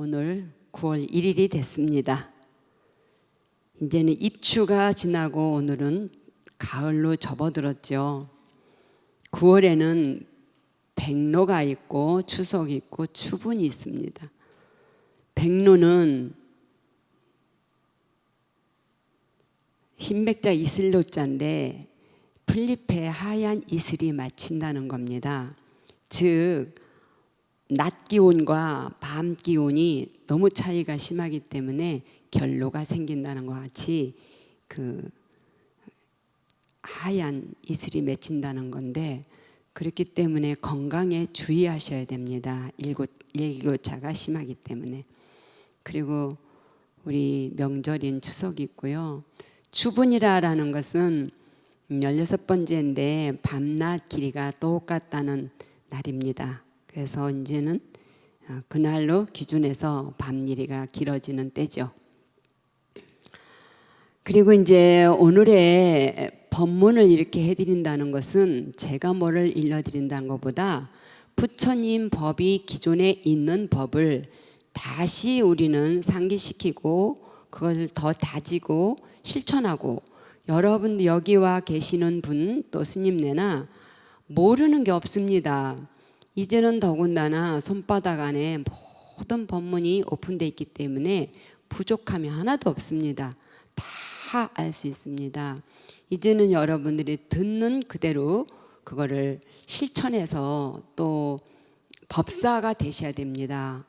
오늘 9월 1일이 됐습니다. 이제는 입추가 지나고 오늘은 가을로 접어들었죠. 9월에는 백로가 있고 추석이 있고 추분이 있습니다. 백로는 흰백자 이슬로자인데 풀잎에 하얀 이슬이 맺힌다는 겁니다. 즉 낮 기온과 밤 기온이 너무 차이가 심하기 때문에 결로가 생긴다는 것 같이 그 하얀 이슬이 맺힌다는 건데, 그렇기 때문에 건강에 주의하셔야 됩니다. 일교차가 심하기 때문에. 그리고 우리 명절인 추석이 있고요. 추분이라는 것은 16번째인데 밤낮 길이가 똑같다는 날입니다. 그래서 이제는 그날로 기준해서 밤 길이가 길어지는 때죠. 그리고 이제 오늘의 법문을 이렇게 해드린다는 것은 제가 뭐를 일러드린다는 것보다 부처님 법이 기존에 있는 법을 다시 우리는 상기시키고 그것을 더 다지고 실천하고, 여러분 여기와 계시는 분 또 스님네나 모르는 게 없습니다. 이제는 더군다나 손바닥 안에 모든 법문이 오픈되어 있기 때문에 부족함이 하나도 없습니다. 다 알 수 있습니다. 이제는 여러분들이 듣는 그대로 그거를 실천해서 또 법사가 되셔야 됩니다.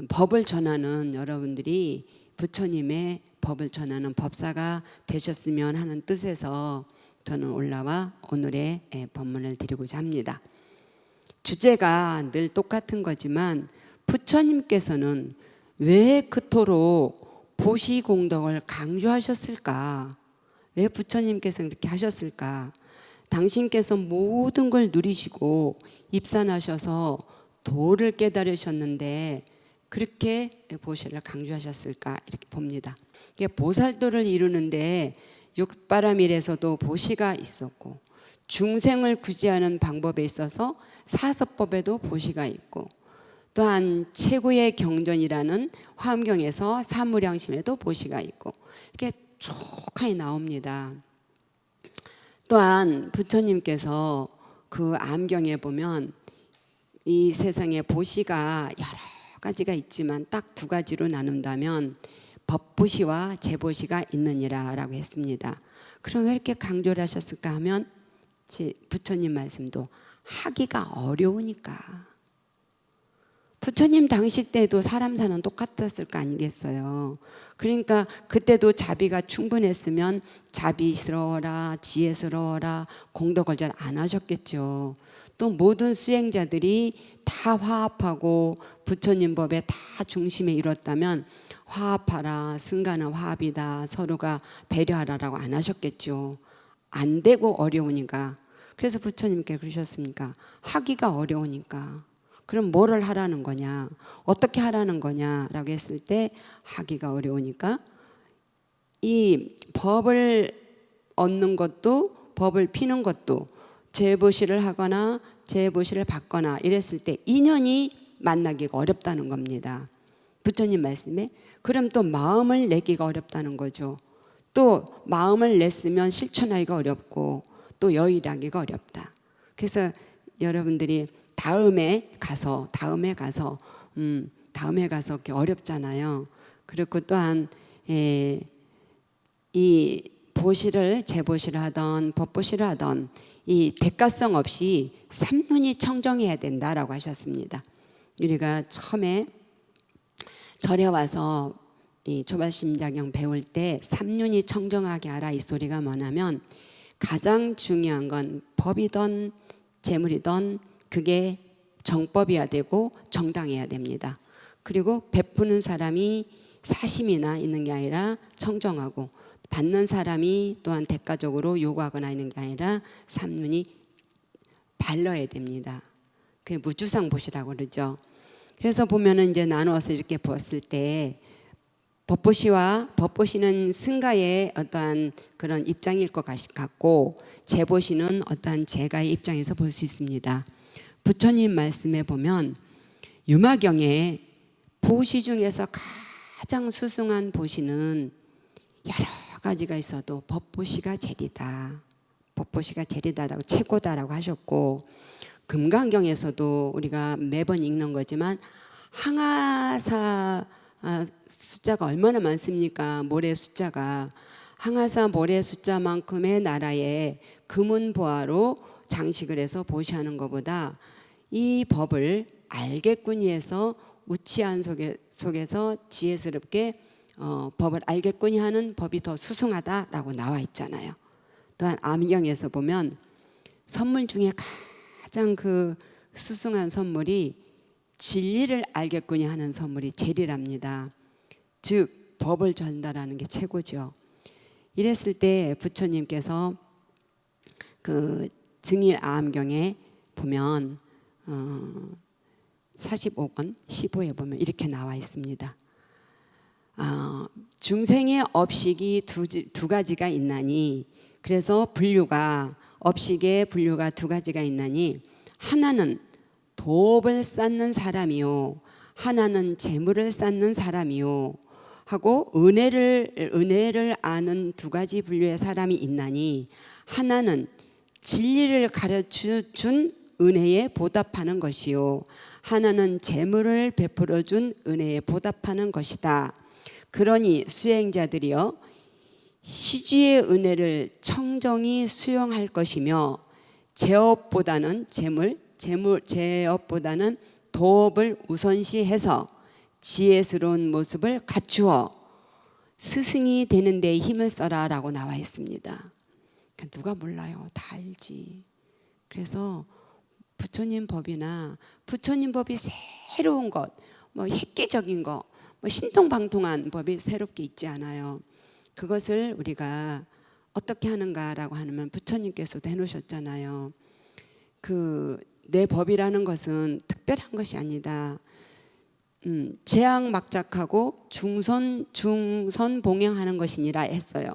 법을 전하는 여러분들이 부처님의 법을 전하는 법사가 되셨으면 하는 뜻에서 저는 올라와 오늘의 법문을 드리고자 합니다. 주제가 늘 똑같은 거지만 부처님께서는 왜 그토록 보시공덕을 강조하셨을까? 왜 부처님께서 그렇게 하셨을까? 당신께서 모든 걸 누리시고 입산하셔서 도를 깨달으셨는데 그렇게 보시를 강조하셨을까? 이렇게 봅니다. 보살도를 이루는데 육바라밀에서도 보시가 있었고, 중생을 구제하는 방법에 있어서 사서법에도 보시가 있고, 또한 최고의 경전이라는 화엄경에서 사무량심에도 보시가 있고, 이렇게 쭉 나옵니다. 또한 부처님께서 그 암경에 보면 이 세상에 보시가 여러 가지가 있지만 딱 두 가지로 나눈다면 법보시와 제보시가 있느니라 라고 했습니다. 그럼 왜 이렇게 강조를 하셨을까 하면 부처님 말씀도 하기가 어려우니까. 부처님 당시 때도 사람 사는 똑같았을 거 아니겠어요. 그러니까 그때도 자비가 충분했으면 자비스러워라, 지혜스러워라, 공덕을 잘 안 하셨겠죠. 또 모든 수행자들이 다 화합하고 부처님 법에 다 중심에 이뤘다면 화합하라, 승가는 화합이다, 서로가 배려하라라고 안 하셨겠죠. 안 되고 어려우니까. 그래서 부처님께 그러셨습니까? 하기가 어려우니까. 그럼 뭐를 하라는 거냐? 어떻게 하라는 거냐라고 했을 때 하기가 어려우니까 이 법을 얻는 것도 법을 피는 것도 재보시를 하거나 재보시를 받거나 이랬을 때 인연이 만나기가 어렵다는 겁니다. 부처님 말씀에. 그럼 또 마음을 내기가 어렵다는 거죠. 또 마음을 냈으면 실천하기가 어렵고 또 여의하기가 어렵다. 그래서 여러분들이 다음에 가서 그렇게 어렵잖아요. 그리고 또한 이 보시를 재보시를 하던 법보시를 하던 이 대가성 없이 삼륜이 청정해야 된다라고 하셨습니다. 우리가 처음에 절에 와서 이 초발심자경 배울 때 삼륜이 청정하게 하라 이 소리가 뭐냐면, 가장 중요한 건 법이든 재물이든 그게 정법이어야 되고 정당해야 됩니다. 그리고 베푸는 사람이 사심이나 있는 게 아니라 청정하고, 받는 사람이 또한 대가적으로 요구하거나 있는 게 아니라 삼륜이 발라야 됩니다. 그게 무주상 보시라고 그러죠. 그래서 보면은 이제 나누어서 이렇게 보았을 때 법보시와 법보시는 승가의 어떠한 그런 입장일 것 같고, 재보시는 어떠한 제가의 입장에서 볼 수 있습니다. 부처님 말씀에 보면 유마경에 보시 중에서 가장 수승한 보시는 여러 가지가 있어도 법보시가 제리다. 법보시가 제리다라고 최고다라고 하셨고, 금강경에서도 우리가 매번 읽는 거지만 항아사 숫자가 얼마나 많습니까? 모래 숫자가. 항아사 모래 숫자만큼의 나라에 금은보화로 장식을 해서 보시하는 것보다 이 법을 알겠구니 해서 우치한 속에서 지혜스럽게 법을 알겠구니 하는 법이 더 수승하다라고 나와 있잖아요. 또한 암경에서 보면 선물 중에 가장 그 수승한 선물이 진리를 알겠구니 하는 선물이 제리랍니다. 즉 법을 전달하는 게 최고죠. 이랬을 때 부처님께서 그 증일아암경에 보면 45권 15에 보면 이렇게 나와 있습니다. 중생의 업식이 두 가지가 있나니, 그래서 분류가 업식의 분류가 두 가지가 있나니, 하나는 도업을 쌓는 사람이요, 하나는 재물을 쌓는 사람이요 하고, 은혜를 아는 두 가지 분류의 사람이 있나니, 하나는 진리를 가르쳐 준 은혜에 보답하는 것이요, 하나는 재물을 베풀어 준 은혜에 보답하는 것이다. 그러니 수행자들이여 시주의 은혜를 청정히 수용할 것이며, 제업보다는 제업보다는 도업을 우선시해서 지혜스러운 모습을 갖추어 스승이 되는 데 힘을 써라라고 나와 있습니다. 그러니까 누가 몰라요? 다 알지. 그래서 부처님 법이나 부처님 법이 새로운 것, 뭐 획기적인 것, 뭐 신통방통한 법이 새롭게 있지 않아요. 그것을 우리가 어떻게 하는가라고 하면 부처님께서도 해놓으셨잖아요. 내 법이라는 것은 특별한 것이 아니다. 재앙막작하고 중선 봉행하는 것이니라 했어요.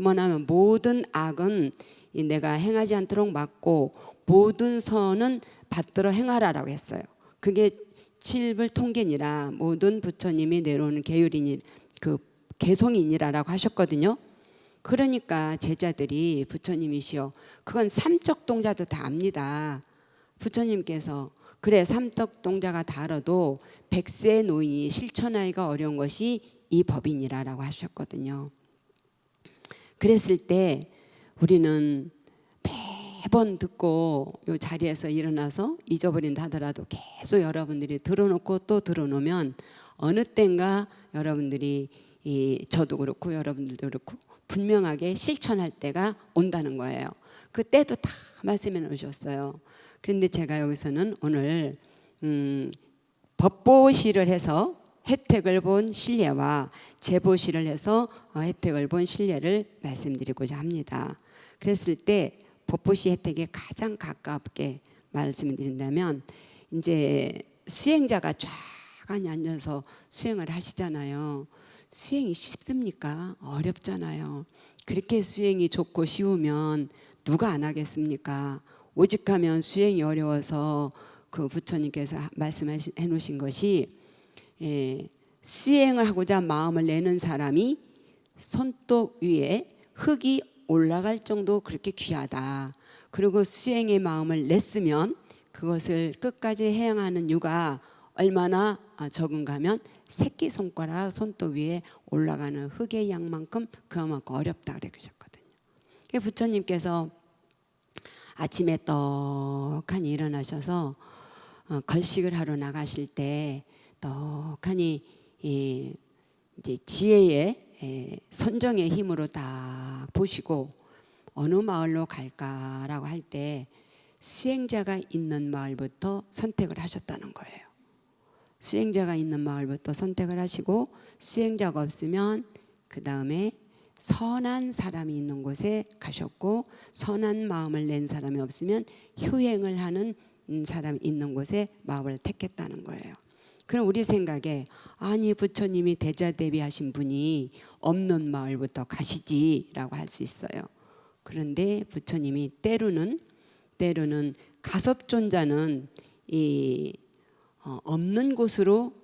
뭐냐면 모든 악은 내가 행하지 않도록 막고 모든 선은 받들어 행하라라고 했어요. 그게 칠불통계니라, 모든 부처님이 내려오는 계율이니 그 개송이니라라고 하셨거든요. 그러니까 제자들이 부처님이시여, 그건 삼척동자도 다 압니다. 부처님께서 그래 삼척동자가 다 알아도 100세 노인이 실천하기가 어려운 것이 이 법이니라라고 하셨거든요. 그랬을 때 우리는 매번 듣고 이 자리에서 일어나서 잊어버린다 하더라도 계속 여러분들이 들어놓고 또 들어놓으면 어느 때인가 여러분들이 저도 그렇고 여러분들도 그렇고 분명하게 실천할 때가 온다는 거예요. 그 때도 다 말씀해 놓으셨어요. 그런데 제가 여기서는 오늘 법보시를 해서 혜택을 본 신뢰와 재보시를 해서 혜택을 본 신뢰를 말씀드리고자 합니다. 그랬을 때 법보시 혜택에 가장 가깝게 말씀드린다면, 이제 수행자가 쫙 앉아서 수행을 하시잖아요. 수행이 쉽습니까? 어렵잖아요. 그렇게 수행이 좋고 쉬우면 누가 안 하겠습니까? 오직하면 수행이 어려워서 그 부처님께서 말씀해 놓으신 것이, 수행을 하고자 마음을 내는 사람이 손톱 위에 흙이 올라갈 정도 그렇게 귀하다. 그리고 수행의 마음을 냈으면 그것을 끝까지 해양하는 유가 얼마나 적은가 하면 새끼손가락 손톱 위에 올라가는 흙의 양만큼 그만큼 어렵다 그러셨거든요. 부처님께서 아침에 떡하니 일어나셔서 걸식을 하러 나가실 때 떡하니 이제 지혜의 선정의 힘으로 딱 보시고 어느 마을로 갈까라고 할 때 수행자가 있는 마을부터 선택을 하셨다는 거예요. 수행자가 있는 마을부터 선택을 하시고, 수행자가 없으면 그 다음에 선한 사람이 있는 곳에 가셨고, 선한 마음을 낸 사람이 없으면 효행을 하는 사람이 있는 곳에 마음을 택했다는 거예요. 그럼 우리 생각에 아니 부처님이 대자대비하신 분이 없는 마을부터 가시지라고 할 수 있어요. 그런데 부처님이 때로는 가섭존자는 없는 곳으로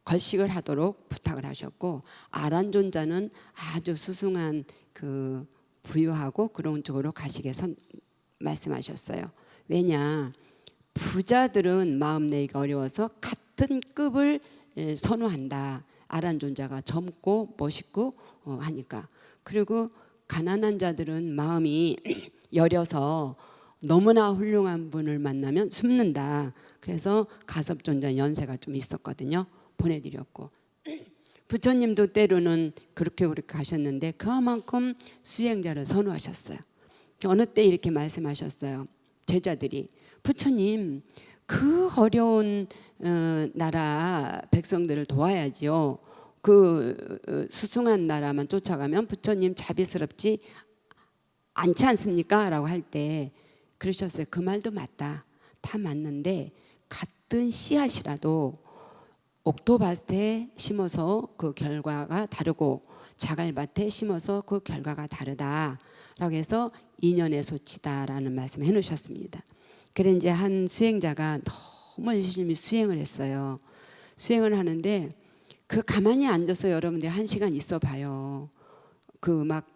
걸식을 하도록 부탁을 하셨고, 아란존자는 아주 수승한 그 부유하고 그런 쪽으로 가시게 말씀하셨어요. 왜냐, 부자들은 마음 내기가 어려워서 같은 급을 선호한다. 아란존자가 젊고 멋있고 하니까. 그리고 가난한 자들은 마음이 여려서 너무나 훌륭한 분을 만나면 숨는다. 그래서 가섭존자 연세가 좀 있었거든요. 보내드렸고, 부처님도 때로는 그렇게 하셨는데 그만큼 수행자를 선호하셨어요. 어느 때 이렇게 말씀하셨어요. 제자들이, 부처님 그 어려운 나라 백성들을 도와야지요. 그 수승한 나라만 쫓아가면 부처님 자비스럽지 않지 않습니까? 라고 할 때 그러셨어요. 그 말도 맞다. 다 맞는데 같은 씨앗이라도 옥토밭에 심어서 그 결과가 다르고 자갈밭에 심어서 그 결과가 다르다 라고 해서 인연의 소치다라는 말씀을 해놓으셨습니다. 그래 이제 한 수행자가 너무 열심히 수행을 했어요. 수행을 하는데 그 가만히 앉아서 여러분들이 1시간 있어 봐요. 그 막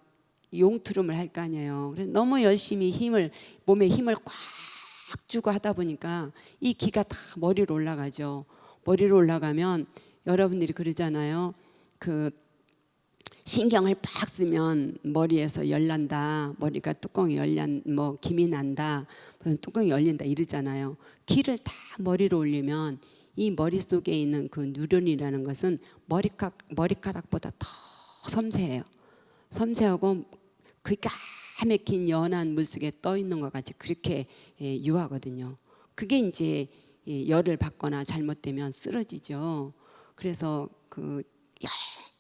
용투름을 할 거 아니에요. 그래서 너무 열심히 몸에 힘을 꽉 주고 하다 보니까 이 기가 다 머리로 올라가죠. 머리로 올라가면 여러분들이 그러잖아요. 그 신경을 팍 쓰면 머리에서 열난다. 머리가 뚜껑이 김이 난다. 뚜껑이 열린다 이러잖아요. 기를 다 머리로 올리면 이 머릿속에 있는 그 뉴런이라는 것은 머리카락보다 더 섬세해요. 섬세하고 그 까맣긴 연한 물속에 떠 있는 것 같이 그렇게 유하거든요. 그게 이제 열을 받거나 잘못되면 쓰러지죠. 그래서 그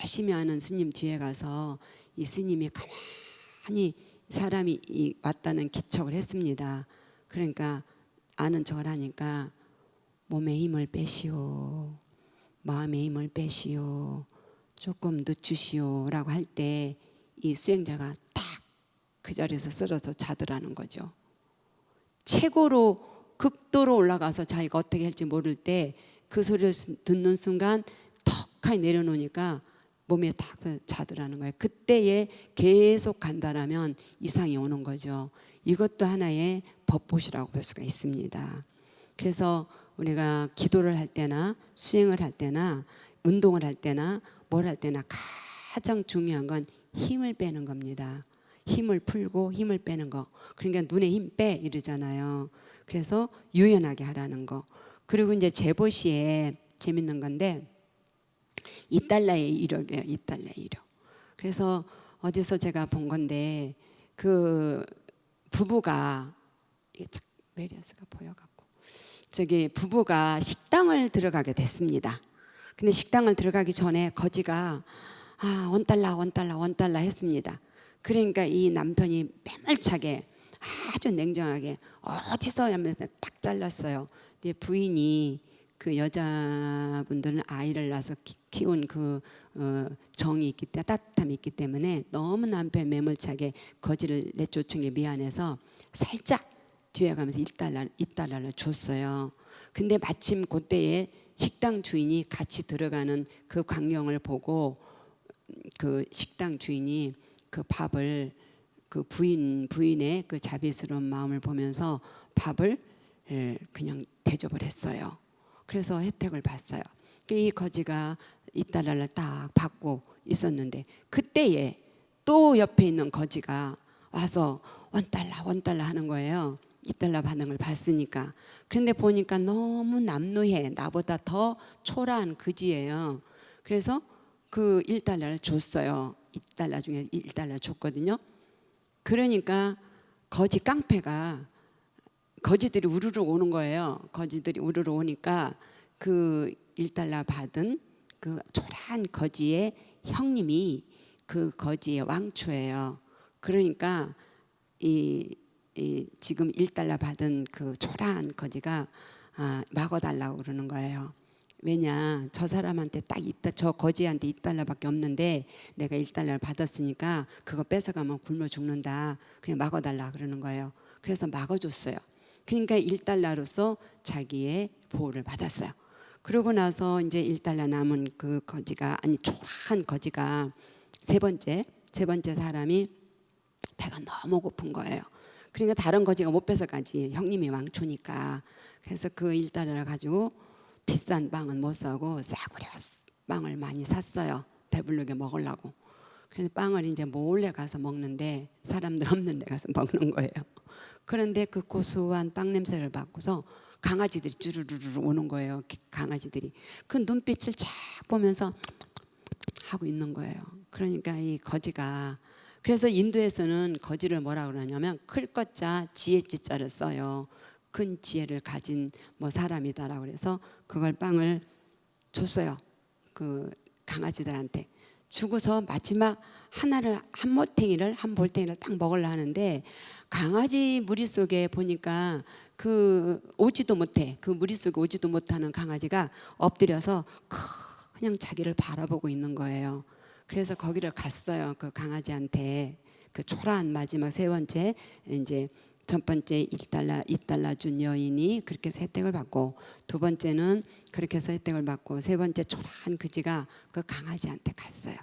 열심히 하는 스님 뒤에 가서 이 스님이 가만히 사람이 왔다는 기척을 했습니다. 그러니까 아는 척을 하니까 몸에 힘을 빼시오, 마음에 힘을 빼시오, 조금 늦추시오 라고 할 때 이 수행자가 딱 그 자리에서 쓰러져 자더라는 거죠. 최고로 극도로 올라가서 자기가 어떻게 할지 모를 때 그 소리를 듣는 순간 턱하니 내려놓으니까 몸에 탁 자더라는 거예요. 그때에 계속 간다라면 이상이 오는 거죠. 이것도 하나의 법보시라고 볼 수가 있습니다. 그래서 우리가 기도를 할 때나 수행을 할 때나 운동을 할 때나 뭘 할 때나 가장 중요한 건 힘을 빼는 겁니다. 힘을 풀고 힘을 빼는 거. 그러니까 눈에 힘 빼 이러잖아요. 그래서 유연하게 하라는 거. 그리고 이제 제보시에 재밌는 건데 2달러의 1억이에요. 2달러의 1억. 그래서 어디서 제가 본 건데 그 부부가 이게 메리어스가 보여갖고 저기 부부가 식당을 들어가게 됐습니다. 근데 식당을 들어가기 전에 거지가 $1 했습니다. 그러니까 이 남편이 매몰차게 아주 냉정하게 어디서 하면서 딱 잘랐어요. 근데 부인이 그 여자분들은 아이를 낳아서 키운 그 정이 있기 때문에 따뜻함이 있기 때문에 너무 남편 매몰차게 거지를 내쫓은 게 미안해서 살짝 뒤에 가면서 2달러를 줬어요. 근데 마침 그때에 식당 주인이 같이 들어가는 그 광경을 보고 그 식당 주인이 그 밥을 그 부인의 그 자비스러운 마음을 보면서 밥을 그냥 대접을 했어요. 그래서 혜택을 봤어요. 이 거지가 2달러를 딱 받고 있었는데 그때에 또 옆에 있는 거지가 와서 $1 하는 거예요. 2달러 받는 걸 봤으니까. 그런데 보니까 너무 남루해. 나보다 더 초라한 거지예요. 그래서 그 1달러를 줬어요. 2달러 중에 1달러 줬거든요. 그러니까 거지 깡패가 거지들이 우르르 오는 거예요. 거지들이 우르르 오니까 그 1달러 받은 그 초라한 거지의 형님이 그 거지의 왕초예요. 그러니까 지금 1달러 받은 그 초라한 거지가 막아달라고 그러는 거예요. 왜냐, 저 사람한테 저 거지한테 2달러밖에 없는데 내가 1달러를 받았으니까 그거 뺏어가면 굶어 죽는다. 그냥 막아달라 그러는 거예요. 그래서 막아줬어요. 그러니까 1달러로서 자기의 보호를 받았어요. 그러고 나서 이제 1달러 남은 그 거지가, 아니 초라한 거지가 세 번째 사람이 배가 너무 고픈 거예요. 그러니까 다른 거지가 못 뺏어가지, 형님이 왕초니까. 그래서 그 1달러를 가지고 비싼 빵은 못 사고 싸구려 빵을 많이 샀어요. 배부르게 먹으려고. 그래서 빵을 이제 몰래 가서 먹는데 사람들 없는 데 가서 먹는 거예요. 그런데 그 고소한 빵 냄새를 맡고서 강아지들이 쭈르르르 오는 거예요. 강아지들이 그 눈빛을 쫙 보면서 하고 있는 거예요. 그러니까 이 거지가, 그래서 인도에서는 거지를 뭐라 그러냐면 클 것자 지혜 지자를 써요. 큰 지혜를 가진 뭐 사람이다라고 그래서 그걸 빵을 줬어요. 그 강아지들한테 주고서 마지막 하나를 한 볼탱이를 딱 먹으려 하는데 강아지 무리 속에 보니까 그 오지도 못해, 그 무리 속에 오지도 못하는 강아지가 엎드려서 그냥 자기를 바라보고 있는 거예요. 그래서 거기를 갔어요. 그 강아지한테 그 초라한 마지막 세 번째, 이제 첫 번째 1달러, 2달러 준 여인이 그렇게 해서 혜택을 받고, 두 번째는 그렇게 해서 혜택을 받고, 세 번째 초라한 그지가 그 강아지한테 갔어요.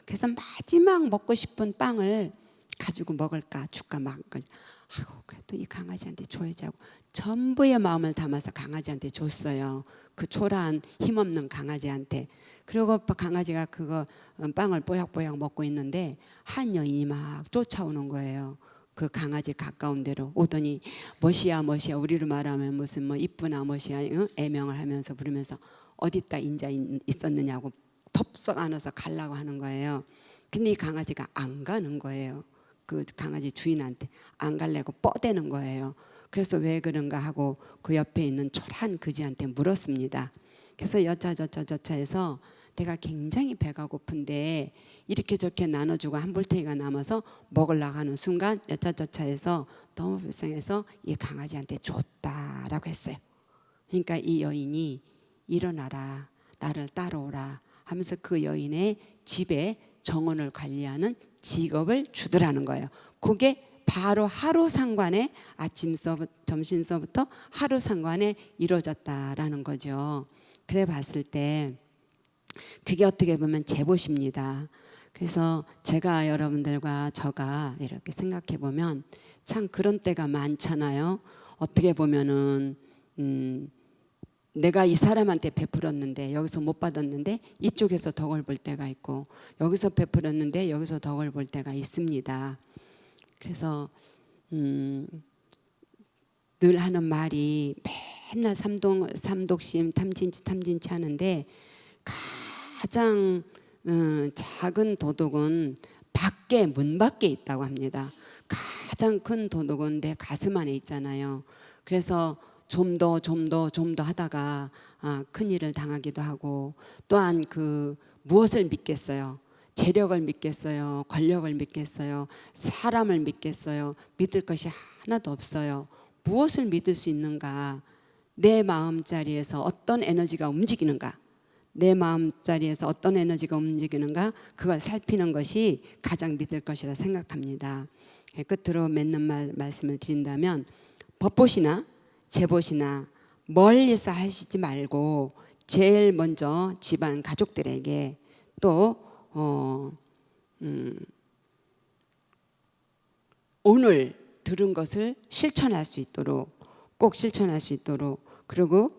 그래서 마지막 먹고 싶은 빵을 가지고 먹을까 줄까 말까 하고, 그래도 이 강아지한테 줘야지 하고 전부의 마음을 담아서 강아지한테 줬어요. 그 초라한 힘없는 강아지한테. 그리고 강아지가 그거 빵을 뽀약뽀약 먹고 있는데 한 여인이 막 쫓아오는 거예요. 그 강아지 가까운 데로 오더니 멋이야 우리로 말하면 무슨 뭐 이쁘나 멋이야, 응? 애명을 하면서 부르면서 어디다 인자 있었느냐고 덥석 안아서 가려고 하는 거예요. 근데 이 강아지가 안 가는 거예요. 그 강아지 주인한테 안 갈래고 뻗대는 거예요. 그래서 왜 그런가 하고 그 옆에 있는 초라한 그지한테 물었습니다. 그래서 여차저차 해서 내가 굉장히 배가 고픈데 이렇게 저렇게 나눠주고 한 볼테이가 남아서 먹으려고 하는 순간 여차저차해서 너무 불쌍해서 이 강아지한테 줬다라고 했어요. 그러니까 이 여인이 일어나라, 나를 따라오라 하면서 그 여인의 집에 정원을 관리하는 직업을 주더라는 거예요. 그게 바로 하루 상관에 아침서부터 점심서부터 하루 상관에 이루어졌다라는 거죠. 그래 봤을 때 그게 어떻게 보면 제봇입니다. 그래서 제가 여러분들과 저가 이렇게 생각해 보면 참 그런 때가 많잖아요. 어떻게 보면은 내가 이 사람한테 베풀었는데 여기서 못 받았는데 이쪽에서 덕을 볼 때가 있고, 여기서 베풀었는데 여기서 덕을 볼 때가 있습니다. 그래서 늘 하는 말이 맨날 삼독심 탐진치 하는데 가장 작은 도덕은 문 밖에 있다고 합니다. 가장 큰 도덕은 내 가슴 안에 있잖아요. 그래서 좀 더 하다가 큰 일을 당하기도 하고, 또한 그 무엇을 믿겠어요? 재력을 믿겠어요? 권력을 믿겠어요? 사람을 믿겠어요? 믿을 것이 하나도 없어요. 무엇을 믿을 수 있는가? 내 마음자리에서 어떤 에너지가 움직이는가? 내 마음자리에서 어떤 에너지가 움직이는가? 그걸 살피는 것이 가장 믿을 것이라 생각합니다. 끝으로 맺는 말씀을 드린다면, 법보시나 제봇이나 멀리서 하시지 말고 제일 먼저 집안 가족들에게 또 오늘 들은 것을 실천할 수 있도록, 꼭 실천할 수 있도록, 그리고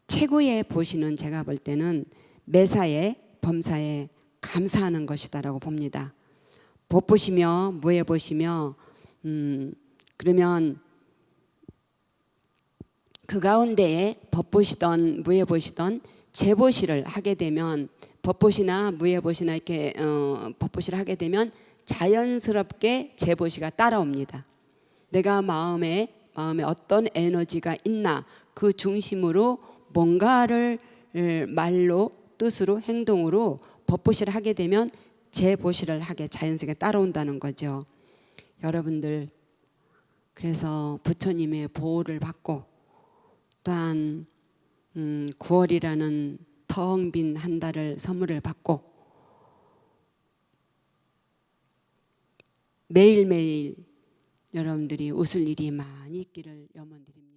최고의 보시는 제가 볼 때는 매사에 범사에 감사하는 것이다라고 봅니다. 법보시며 무예보시며 그러면 그 가운데에 법보시던 무예보시던 제보시를 하게 되면, 법보시나 무예보시나 이렇게 법보시를 하게 되면 자연스럽게 제보시가 따라옵니다. 내가 마음에 어떤 에너지가 있나 그 중심으로 뭔가를 말로 뜻으로 행동으로 법보시를 하게 되면 제보시를 하게 자연스럽게 따라온다는 거죠. 여러분들 그래서 부처님의 보호를 받고, 또한 9월이라는 텅 빈 한 달을 선물을 받고 매일매일 여러분들이 웃을 일이 많이 있기를 염원드립니다.